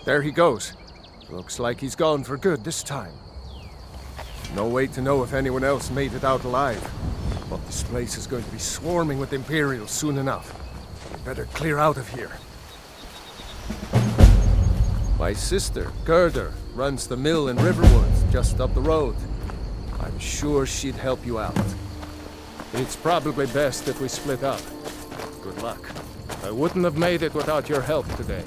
There he goes. Looks like he's gone for good this time. No way to know if anyone else made it out alive. But this place is going to be swarming with Imperials soon enough. We better clear out of here. My sister, Gerda, runs the mill in Riverwood, just up the road. I'm sure she'd help you out. It's probably best if we split up. Good luck. I wouldn't have made it without your help today.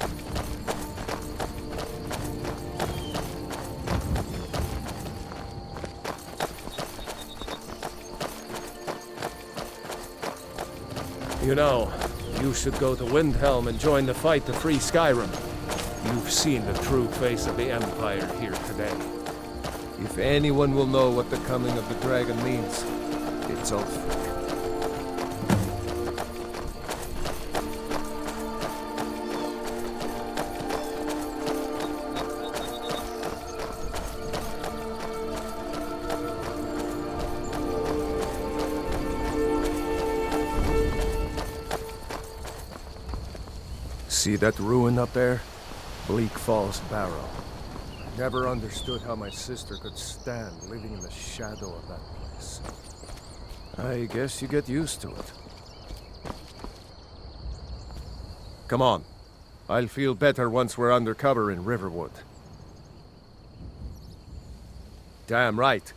You know, you should go to Windhelm and join the fight to free Skyrim. You've seen the true face of the Empire here today. If anyone will know what the coming of the dragon means, it's Ulfric. See that ruin up there? Bleak Falls Barrow. I never understood how my sister could stand living in the shadow of that place. I guess you get used to it. Come on. I'll feel better once we're undercover in Riverwood. Damn right.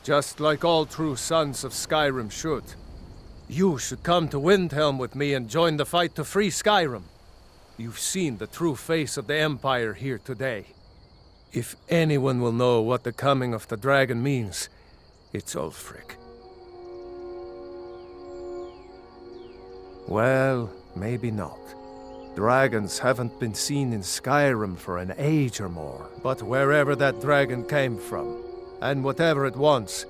Just like all true sons of Skyrim should. You should come to Windhelm with me and join the fight to free Skyrim. You've seen the true face of the Empire here today. If anyone will know what the coming of the dragon means, it's Ulfric. Well, maybe not. Dragons haven't been seen in Skyrim for an age or more. But wherever that dragon came from, and whatever it wants,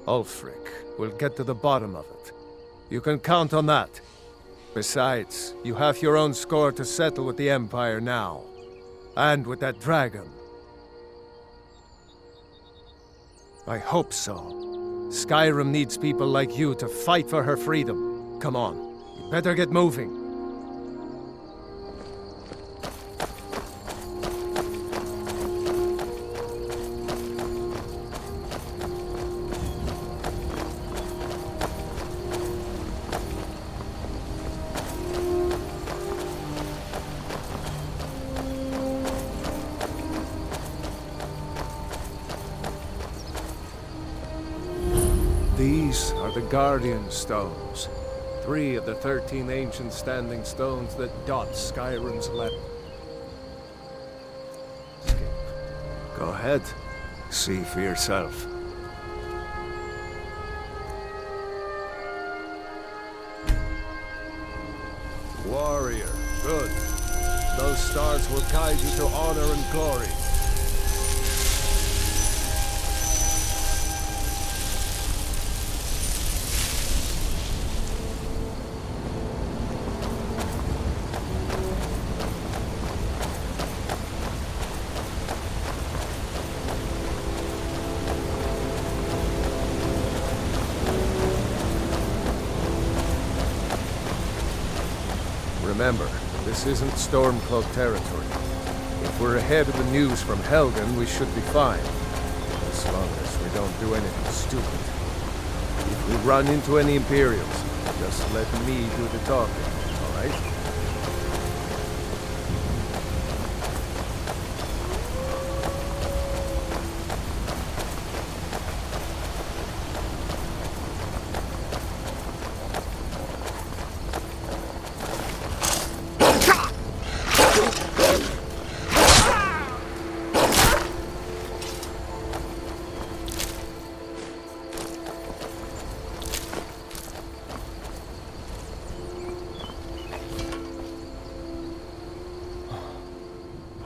Ulfric will get to the bottom of it. You can count on that. Besides, you have your own score to settle with the Empire now. And with that dragon. I hope so. Skyrim needs people like you to fight for her freedom. Come on, you better get moving. These are the Guardian Stones. 3 of the 13 ancient standing stones that dot Skyrim's landscape. Go ahead. See for yourself. Warrior. Good. Those stars will guide you to honor and glory. Remember, this isn't Stormcloak territory. If we're ahead of the news from Helgen, we should be fine. As long as we don't do anything stupid. If we run into any Imperials, just let me do the talking, alright?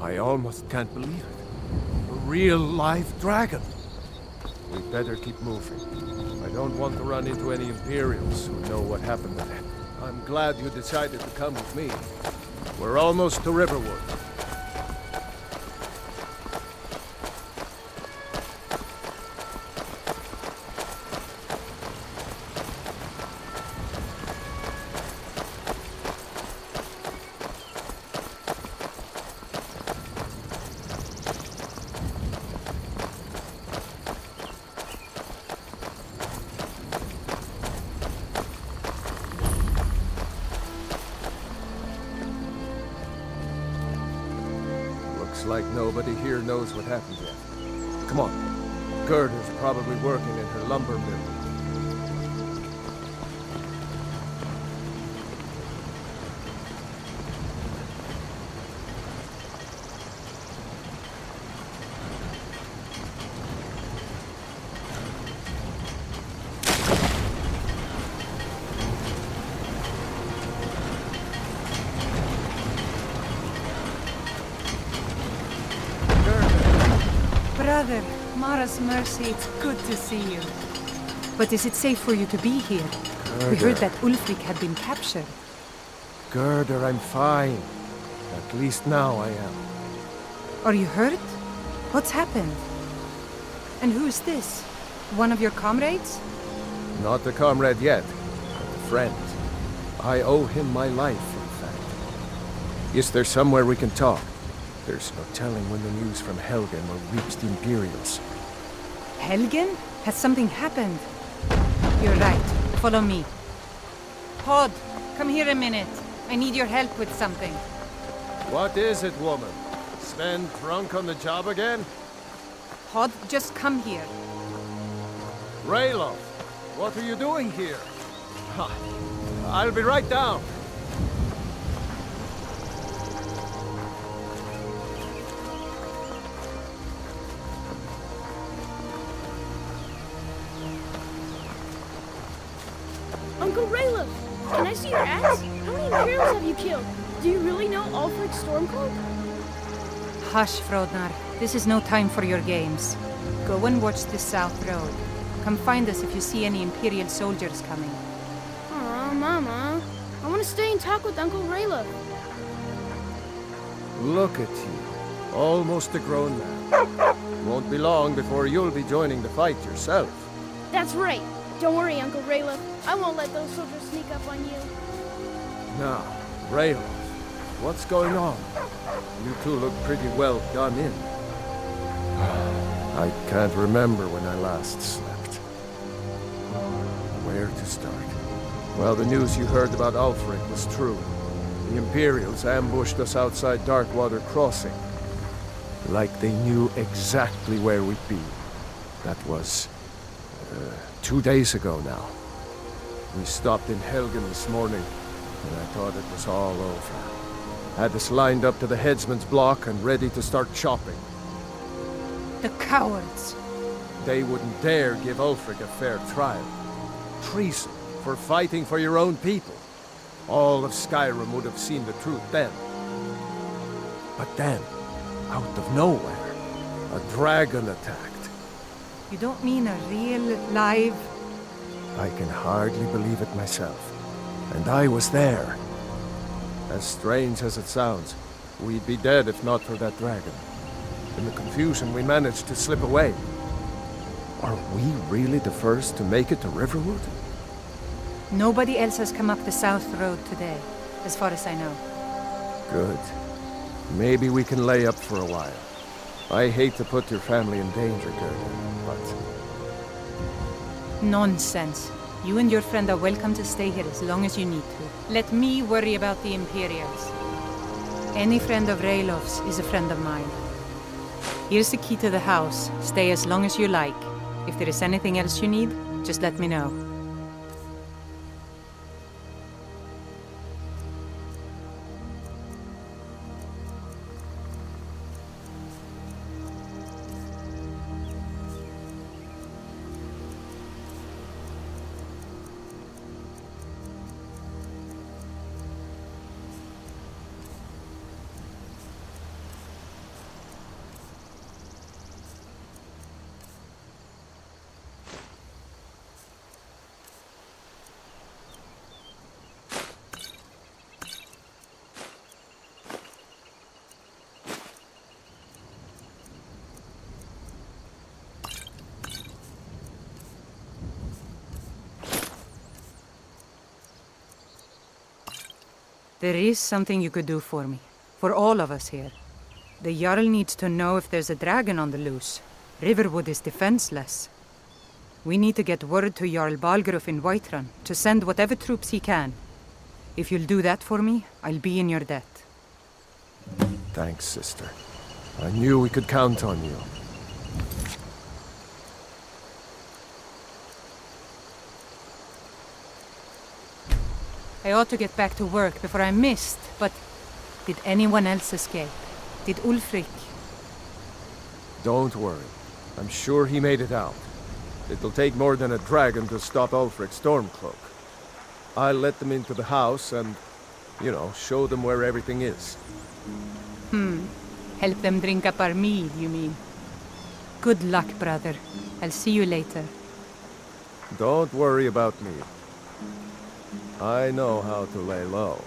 I almost can't believe it. A real live dragon. We better keep moving. I don't want to run into any Imperials who know what happened to them. I'm glad you decided to come with me. We're almost to Riverwood. like nobody here knows what happened yet. Come on. Gerda's probably working in her lumber mill. Brother, Mara's mercy, it's good to see you. But is it safe for you to be here? Gerda. We heard that Ulfric had been captured. Gerda, I'm fine. At least now I am. Are you hurt? What's happened? And who is this? One of your comrades? Not a comrade yet, but a friend. I owe him my life, in fact. Is there somewhere we can talk? There's no telling when the news from Helgen will reach the Imperials. Helgen? Has something happened? You're right. Follow me. Pod, come here a minute. I need your help with something. What is it, woman? Sven drunk on the job again? Pod, just come here. Rayloff, what are you doing here? Ha, I'll be right down. Uncle Rayloff, can I see your axe? How many Imperials have you killed? Do you really know Ulfric's Stormcloak? Hush, Frodnar. This is no time for your games. Go and watch the South Road. Come find us if you see any Imperial soldiers coming. Aw, Mama. I want to stay and talk with Uncle Rayloff. Look at you, almost a grown man. Won't be long before you'll be joining the fight yourself. That's right. Don't worry, Uncle Rayloff. I won't let those soldiers sneak up on you. Now, Rayloff, what's going on? You two look pretty well done in. I can't remember when I last slept. Where to start? Well, the news you heard about Ulfric was true. The Imperials ambushed us outside Darkwater Crossing. Like they knew exactly where we'd be. That was 2 days ago now. We stopped in Helgen this morning, and I thought it was all over. Had us lined up to the headsman's block and ready to start chopping. The cowards! They wouldn't dare give Ulfric a fair trial. Treason for fighting for your own people. All of Skyrim would have seen the truth then. But then, out of nowhere, a dragon attacked. You don't mean a real, live... I can hardly believe it myself. And I was there. As strange as it sounds, we'd be dead if not for that dragon. In the confusion, we managed to slip away. Are we really the first to make it to Riverwood? Nobody else has come up the South Road today, as far as I know. Good. Maybe we can lay up for a while. I hate to put your family in danger, Gerda, but... Nonsense. You and your friend are welcome to stay here as long as you need to. Let me worry about the Imperials. Any friend of Rayloff's is a friend of mine. Here's the key to the house. Stay as long as you like. If there is anything else you need, just let me know. There is something you could do for me. For all of us here. The Jarl needs to know if there's a dragon on the loose. Riverwood is defenseless. We need to get word to Jarl Balgruuf in Whiterun to send whatever troops he can. If you'll do that for me, I'll be in your debt. Thanks, sister. I knew we could count on you. I ought to get back to work before I missed, but did anyone else escape? Did Ulfric? Don't worry. I'm sure he made it out. It'll take more than a dragon to stop Ulfric's Stormcloak. I'll let them into the house and, you know, show them where everything is. Help them drink up our mead, you mean? Good luck, brother. I'll see you later. Don't worry about me. I know how to lay low.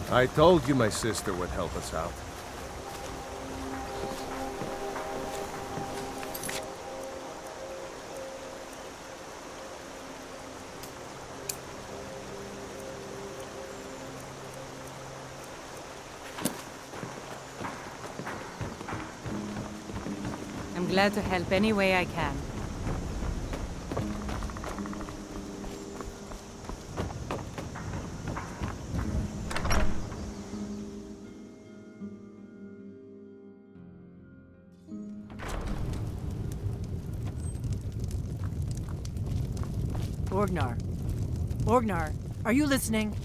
I told you my sister would help us out. I'm glad to help any way I can. Orgnar. Orgnar, are you listening?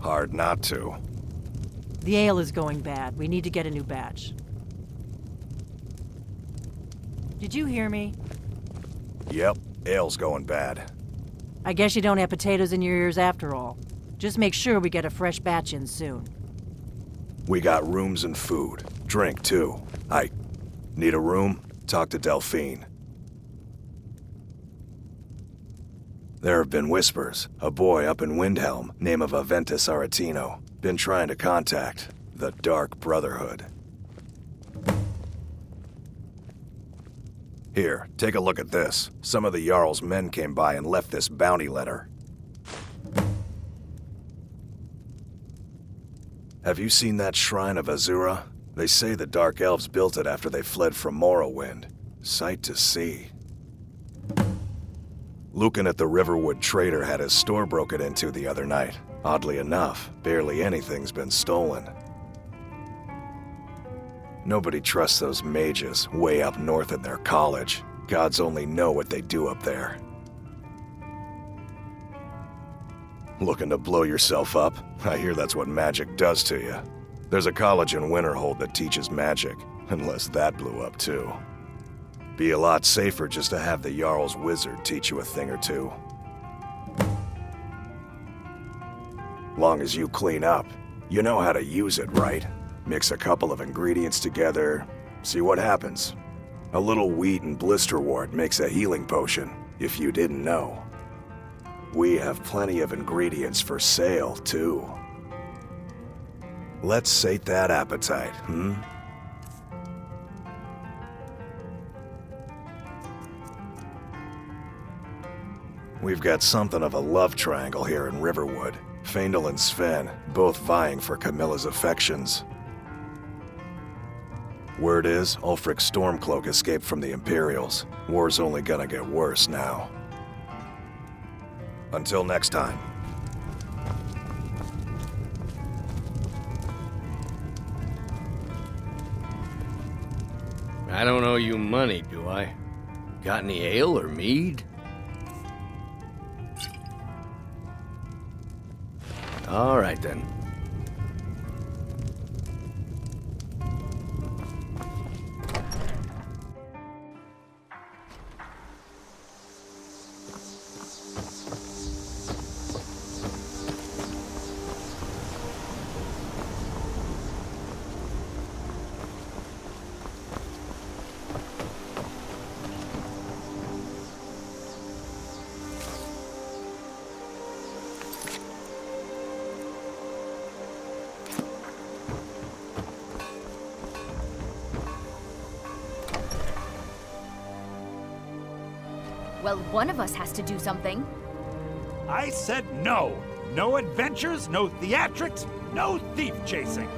Hard not to. The ale is going bad. We need to get a new batch. Did you hear me? Yep, ale's going bad. I guess you don't have potatoes in your ears after all. Just make sure we get a fresh batch in soon. We got rooms and food. Drink, too. Need a room? Talk to Delphine. There have been whispers. A boy up in Windhelm, name of Aventus Aretino, been trying to contact the Dark Brotherhood. Here, take a look at this. Some of the Jarl's men came by and left this bounty letter. Have you seen that shrine of Azura? They say the Dark Elves built it after they fled from Morrowind. Sight to see. Lucan at the Riverwood Trader had his store broken into the other night. Oddly enough, barely anything's been stolen. Nobody trusts those mages way up north in their college. Gods only know what they do up there. Looking to blow yourself up? I hear that's what magic does to you. There's a college in Winterhold that teaches magic, unless that blew up too. Be a lot safer just to have the Jarl's wizard teach you a thing or two. Long as you clean up, you know how to use it, right? Mix a couple of ingredients together, see what happens. A little wheat and blisterwort makes a healing potion, if you didn't know. We have plenty of ingredients for sale, too. Let's sate that appetite, We've got something of a love triangle here in Riverwood. Faendal and Sven, both vying for Camilla's affections. Word is, Ulfric's Stormcloak escaped from the Imperials. War's only gonna get worse now. Until next time. I don't owe you money, do I? Got any ale or mead? All right, then. Well, one of us has to do something. I said no. No adventures, no theatrics, no thief chasing.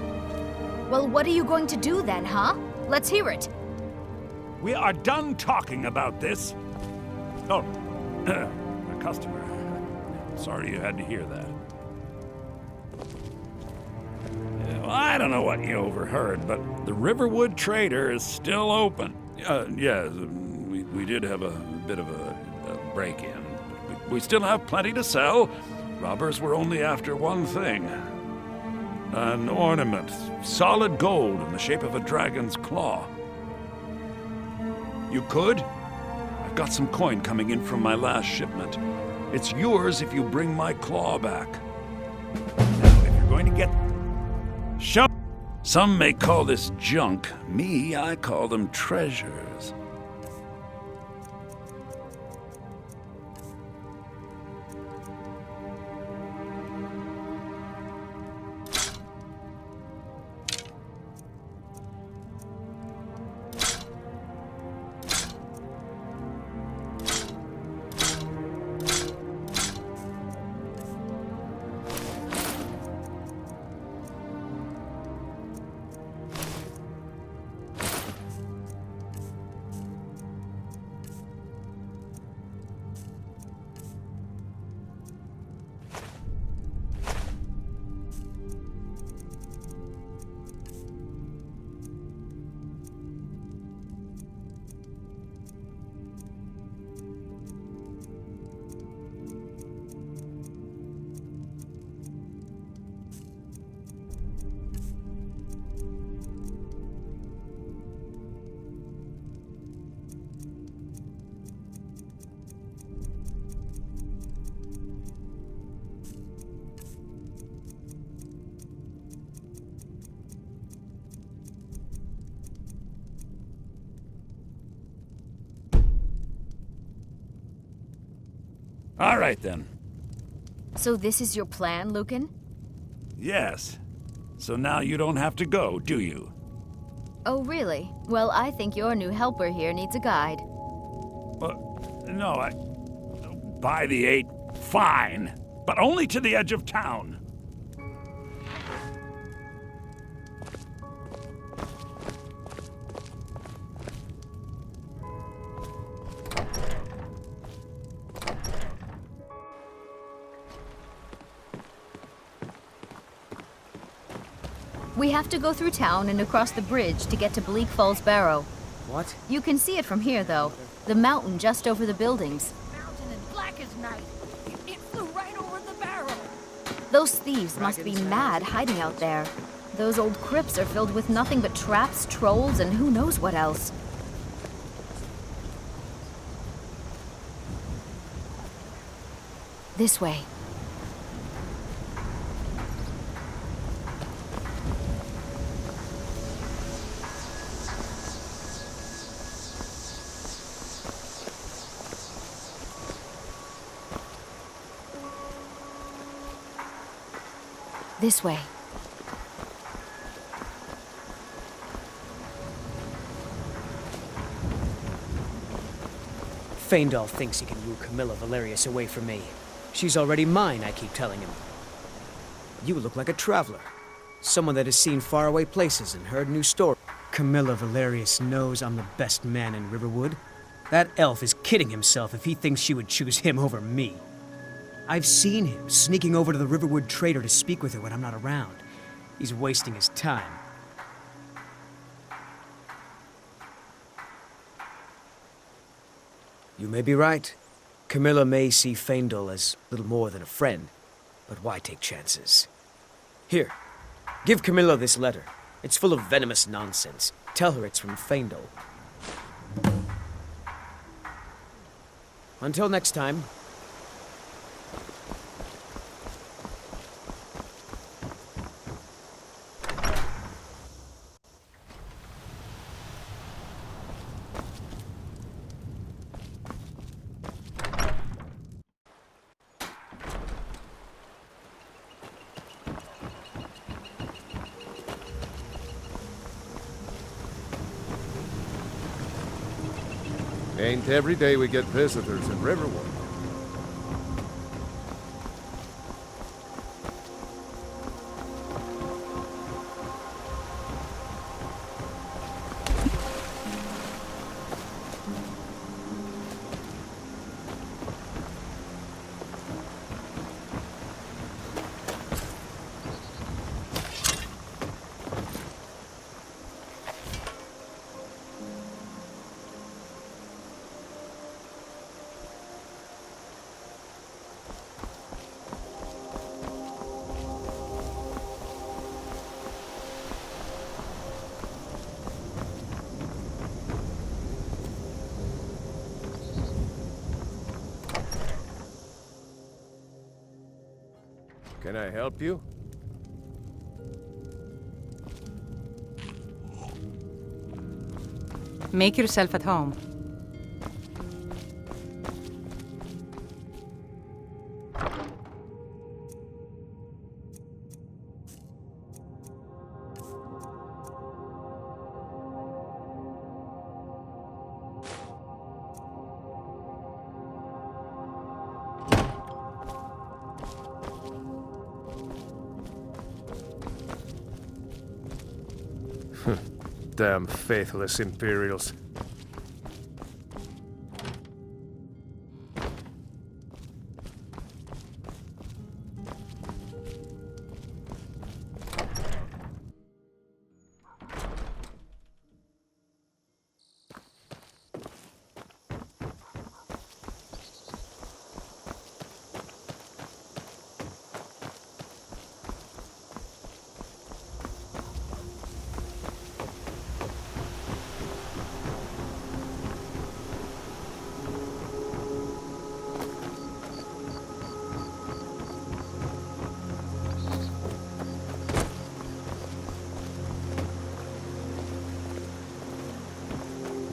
Well, what are you going to do then, huh? Let's hear it. We are done talking about this. Oh, a customer. Sorry you had to hear that. Yeah, well, I don't know what you overheard, but the Riverwood Trader is still open. Yeah, we did have a bit of a break-in. We still have plenty to sell. Robbers were only after one thing. An ornament, solid gold in the shape of a dragon's claw. You could? I've got some coin coming in from my last shipment. It's yours if you bring my claw back. Now, if you're going to get... Show... Some may call this junk. Me, I call them treasures. All right, then. So this is your plan, Lucan? Yes. So now you don't have to go, do you? Oh, really? Well, I think your new helper here needs a guide. No, by the 8, fine. But only to the edge of town. We have to go through town and across the bridge to get to Bleak Falls Barrow. What? You can see it from here, though. The mountain just over the buildings. Mountain as black as night. It flew right over the barrow. Those thieves must be mad hiding out there. Those old crypts are filled with nothing but traps, trolls, and who knows what else. This way. This way. Faendal thinks he can woo Camilla Valerius away from me. She's already mine, I keep telling him. You look like a traveler. Someone that has seen faraway places and heard new stories. Camilla Valerius knows I'm the best man in Riverwood. That elf is kidding himself if he thinks she would choose him over me. I've seen him sneaking over to the Riverwood Trader to speak with her when I'm not around. He's wasting his time. You may be right. Camilla may see Faendal as little more than a friend, but why take chances? Here, give Camilla this letter. It's full of venomous nonsense. Tell her it's from Faendal. Until next time. Ain't every day we get visitors in Riverwood. Can I help you? Make yourself at home. Damn faithless Imperials.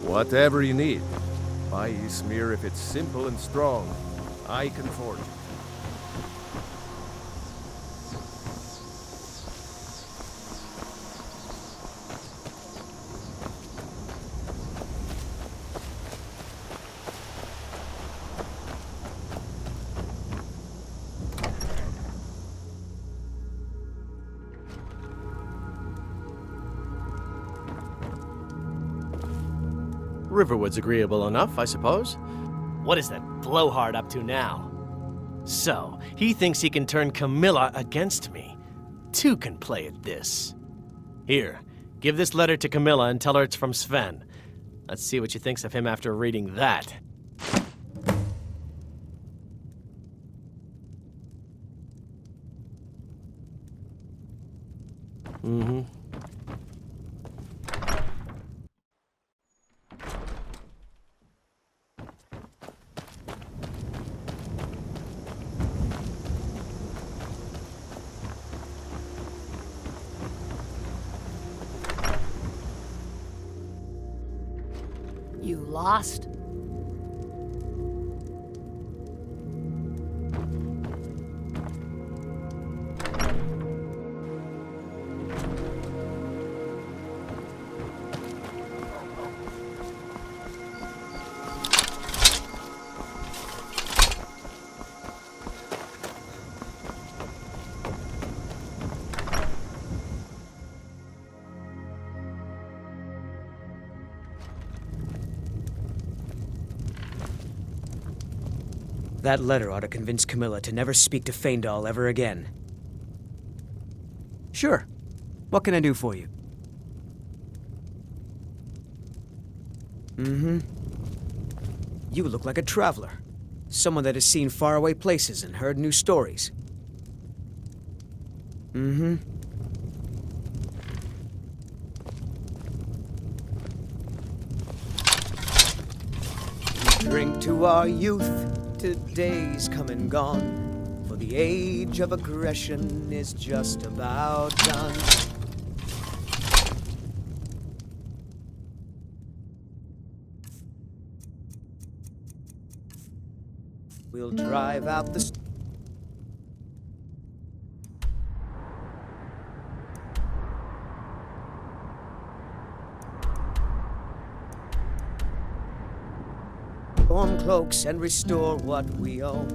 Whatever you need. Buy Ysmir if it's simple and strong. I can forge it. Riverwood's agreeable enough, I suppose. What is that blowhard up to now? So, he thinks he can turn Camilla against me. Two can play at this. Here, give this letter to Camilla and tell her it's from Sven. Let's see what she thinks of him after reading that. Mm-hmm. You lost? That letter ought to convince Camilla to never speak to Feindal ever again. Sure. What can I do for you? Mm-hmm. You look like a traveler. Someone that has seen faraway places and heard new stories. Mm-hmm. We drink to our youth. Today's come and gone, for the age of aggression is just about done. We'll drive out the storm cloaks and restore what we own.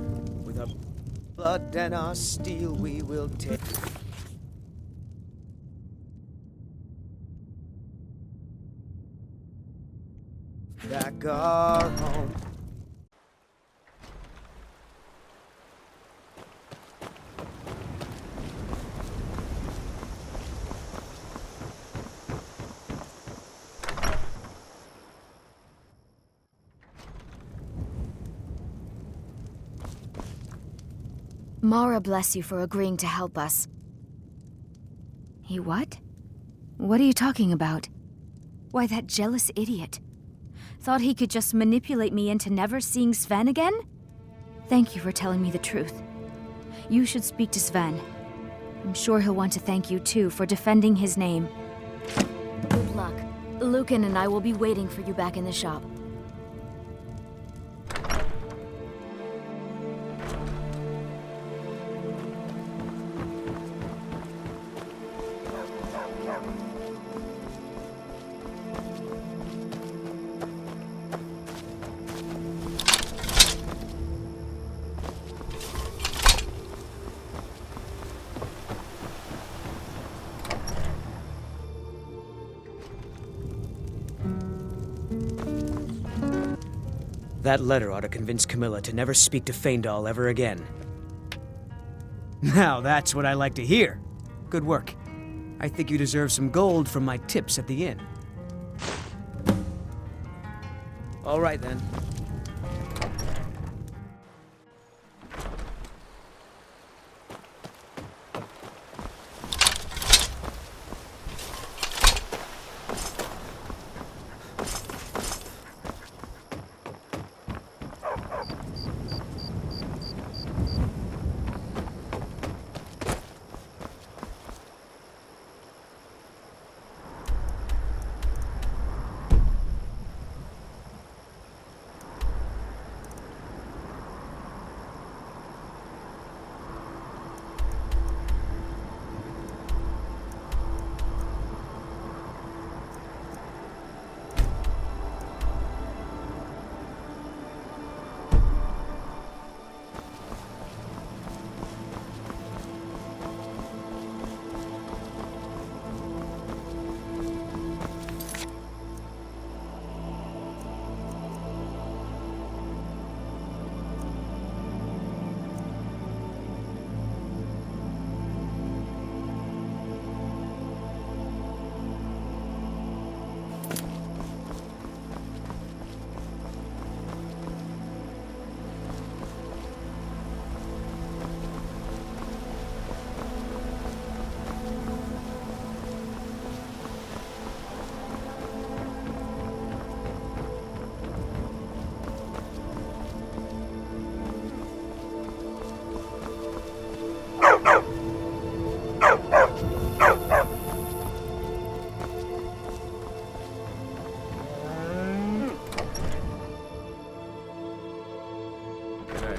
With our blood and our steel we will take back our home. Mara bless you for agreeing to help us. He what? What are you talking about? Why, that jealous idiot. Thought he could just manipulate me into never seeing Sven again? Thank you for telling me the truth. You should speak to Sven. I'm sure he'll want to thank you too for defending his name. Good luck. Lucan and I will be waiting for you back in the shop. That letter ought to convince Camilla to never speak to Faendal ever again. Now that's what I like to hear. Good work. I think you deserve some gold from my tips at the inn. All right then.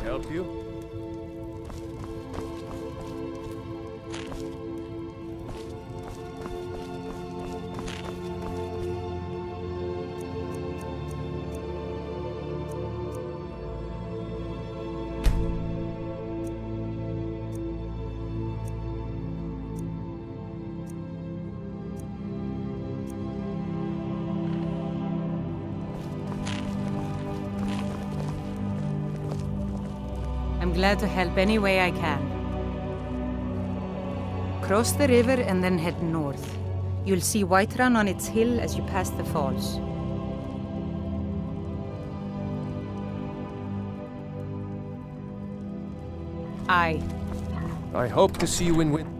Help you? I'm glad to help any way I can. Cross the river and then head north. You'll see Whiterun on its hill as you pass the falls. I hope to see you in winter.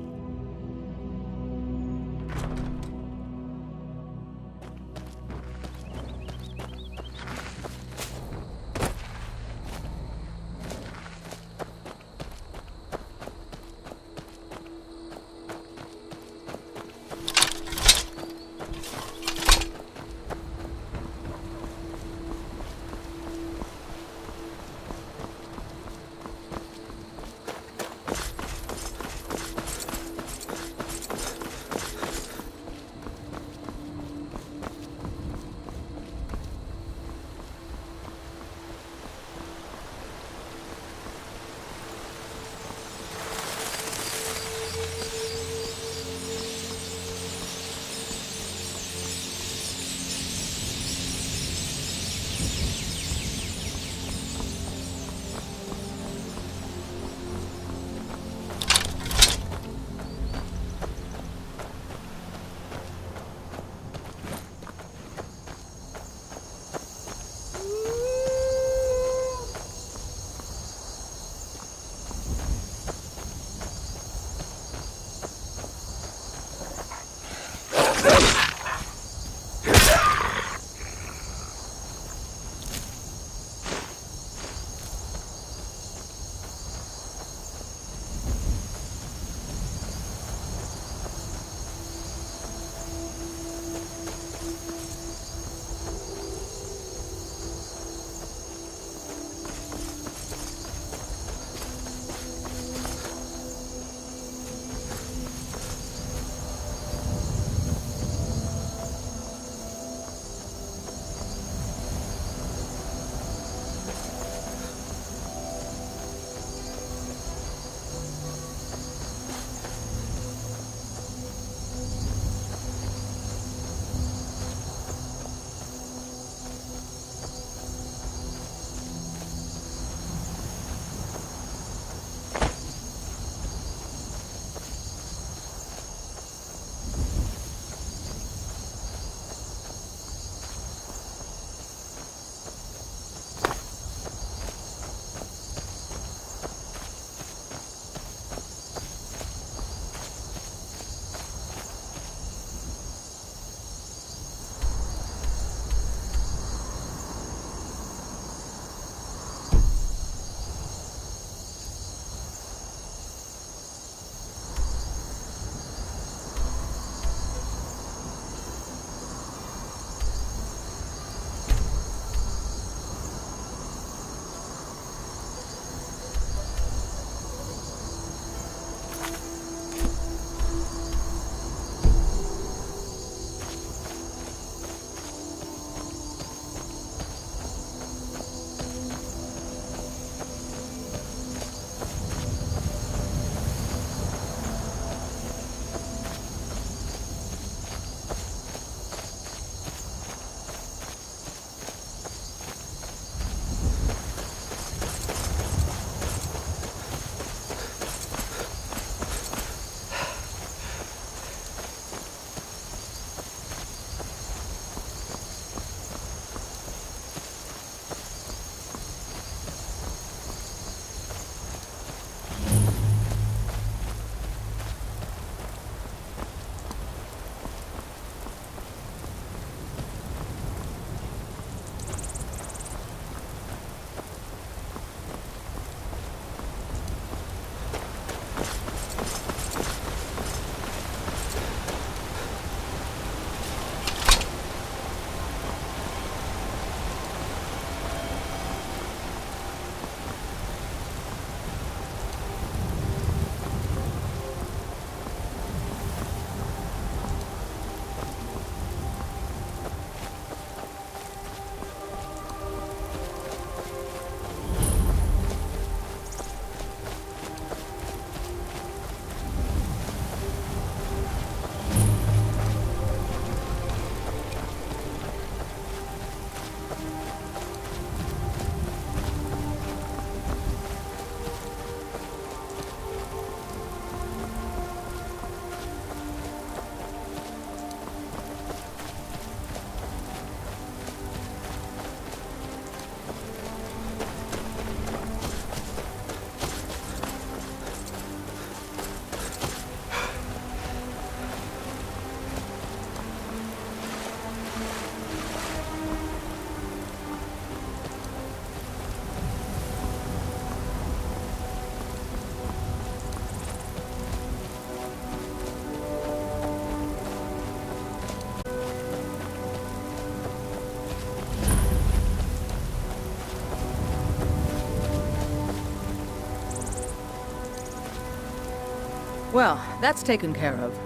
Well, that's taken care of.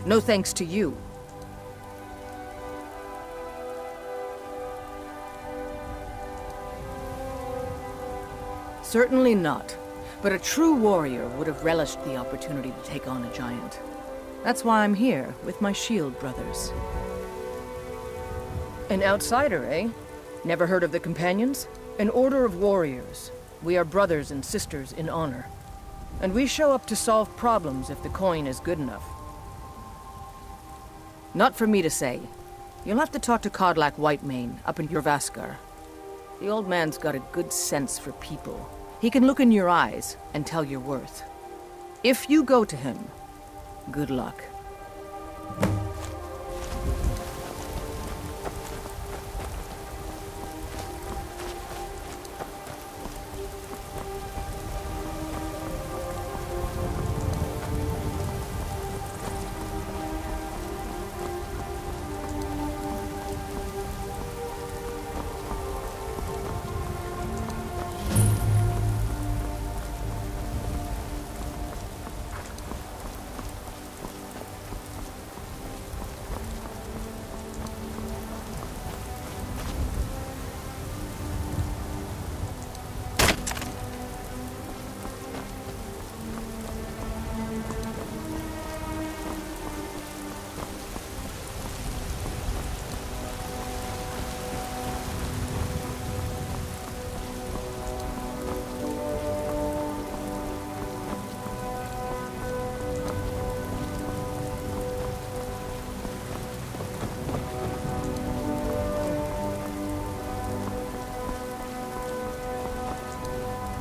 No thanks to you. Certainly not. But a true warrior would have relished the opportunity to take on a giant. That's why I'm here, with my shield brothers. An outsider, eh? Never heard of the Companions? An order of warriors. We are brothers and sisters in honor. And we show up to solve problems if the coin is good enough. Not for me to say. You'll have to talk to Kodlak Whitemane up in Jorvaskar. The old man's got a good sense for people. He can look in your eyes and tell your worth. If you go to him, good luck.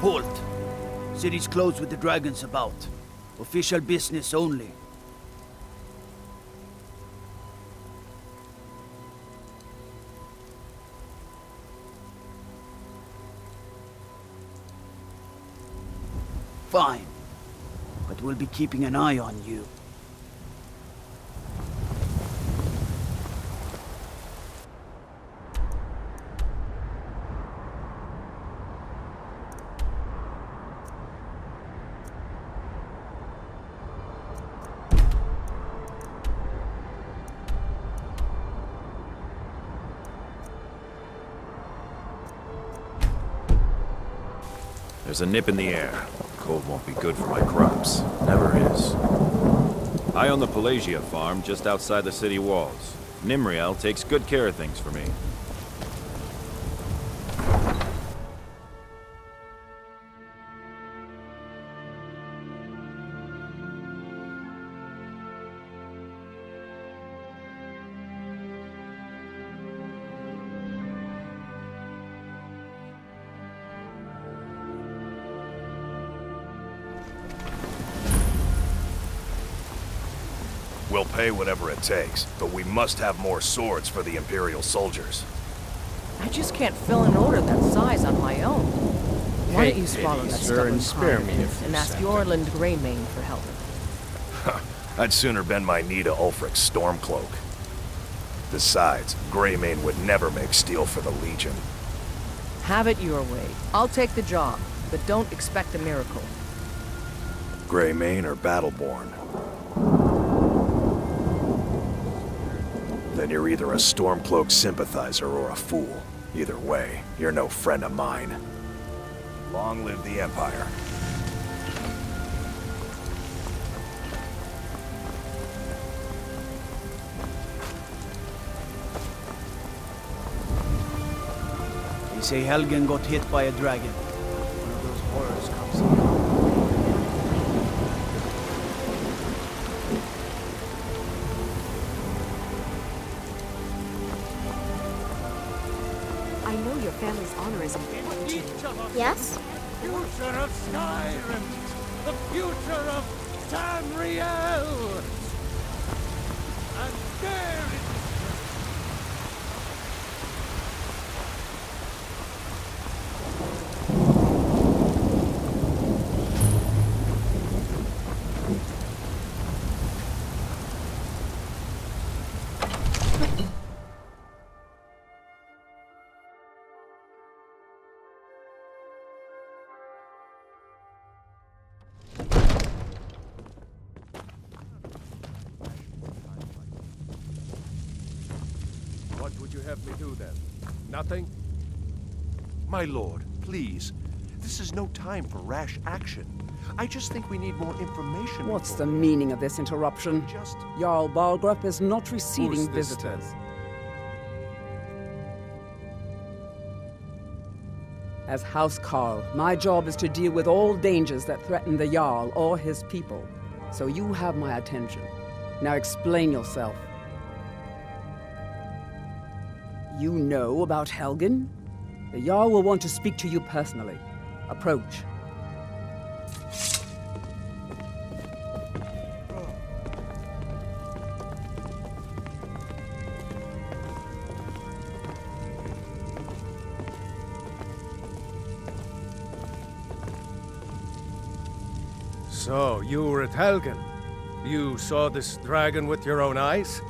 Halt! City's closed with the dragons about. Official business only. Fine. But we'll be keeping an eye on you. There's a nip in the air. Cold won't be good for my crops. Never is. I own the Pelagia farm just outside the city walls. Nimriel takes good care of things for me. We'll pay whatever it takes, but we must have more swords for the Imperial soldiers. I just can't fill an order that size on my own. Why don't you swallow that stubborn pride and ask Yorland Greymane for help? I'd sooner bend my knee to Ulfric's Stormcloak. Besides, Greymane would never make steel for the Legion. Have it your way. I'll take the job, but don't expect a miracle. Greymane or Battleborn? Then you're either a Stormcloak sympathizer or a fool. Either way, you're no friend of mine. Long live the Empire. They say Helgen got hit by a dragon. One of those horrors comes in. I know your family's honor is important to you. Yes? Future of Skyrim! The future of Tamriel! And there it is! What would you have me do then? Nothing? My lord, please. This is no time for rash action. I just think we need more information. What's the meaning of this interruption? Jarl Balgrup is not receiving Who's this visitors. As House Carl, my job is to deal with all dangers that threaten the Jarl or his people. So you have my attention. Now explain yourself. You know about Helgen? The Jarl will want to speak to you personally. Approach. So, you were at Helgen. You saw this dragon with your own eyes?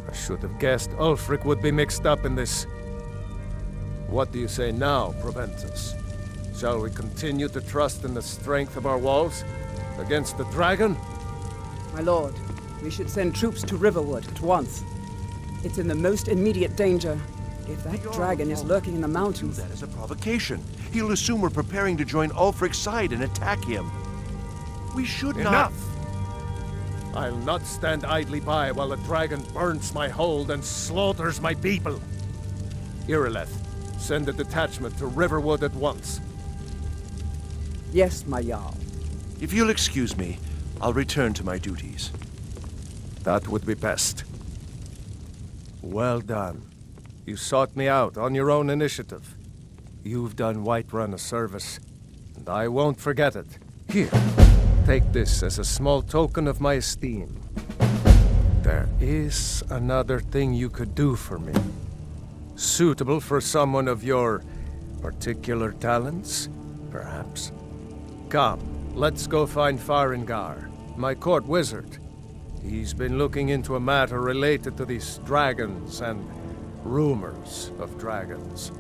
I should have guessed Ulfric would be mixed up in this. What do you say now, Proventus? Shall we continue to trust in the strength of our walls? Against the dragon? My lord, we should send troops to Riverwood at once. It's in the most immediate danger. If that dragon is lurking in the mountains... That is a provocation. He'll assume we're preparing to join Ulfric's side and attack him. We should not... Enough! I'll not stand idly by while the dragon burns my hold and slaughters my people. Irileth, send a detachment to Riverwood at once. Yes, my Jarl. If you'll excuse me, I'll return to my duties. That would be best. Well done. You sought me out on your own initiative. You've done Whiterun a service, and I won't forget it. Here, take this as a small token of my esteem. There is another thing you could do for me. Suitable for someone of your particular talents, perhaps. Come, let's go find Farengar, my court wizard. He's been looking into a matter related to these dragons and rumors of dragons.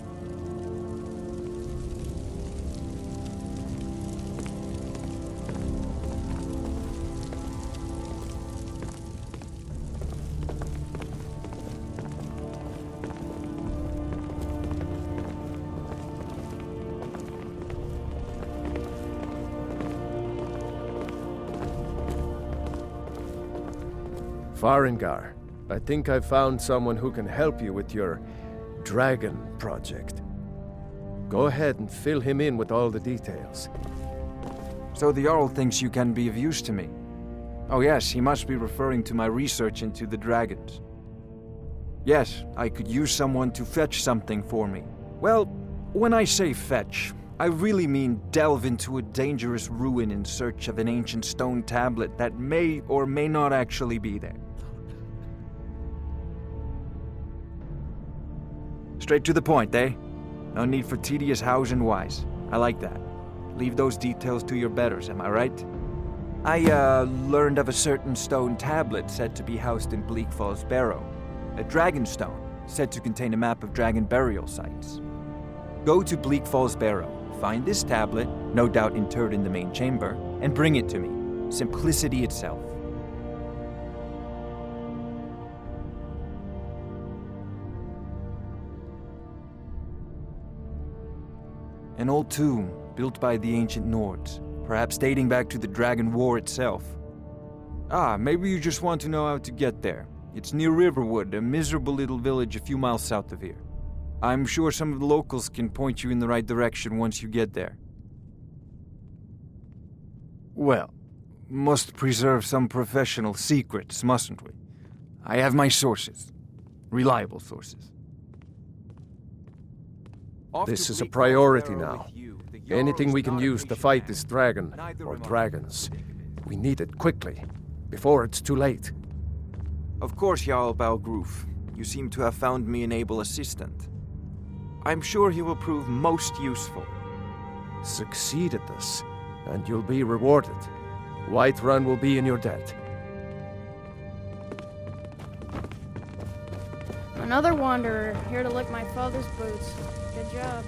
Farengar, I think I've found someone who can help you with your dragon project. Go ahead and fill him in with all the details. So the Jarl thinks you can be of use to me. Oh yes, he must be referring to my research into the dragons. Yes, I could use someone to fetch something for me. Well, when I say fetch, I really mean delve into a dangerous ruin in search of an ancient stone tablet that may or may not actually be there. Straight to the point, eh? No need for tedious hows and whys. I like that. Leave those details to your betters, am I right? I, learned of a certain stone tablet said to be housed in Bleak Falls Barrow. A dragon stone, said to contain a map of dragon burial sites. Go to Bleak Falls Barrow, find this tablet, no doubt interred in the main chamber, and bring it to me. Simplicity itself. An old tomb, built by the ancient Nords, perhaps dating back to the Dragon War itself. Ah, maybe you just want to know how to get there. It's near Riverwood, a miserable little village a few miles south of here. I'm sure some of the locals can point you in the right direction once you get there. Well, must preserve some professional secrets, mustn't we? I have my sources. Reliable sources. This is a priority now. Anything we can use to fight this dragon, or dragons, we need it quickly, before it's too late. Of course, Jarl Balgruf. You seem to have found me an able assistant. I'm sure he will prove most useful. Succeed at this, and you'll be rewarded. Whiterun will be in your debt. Another wanderer, here to lick my father's boots. Good job.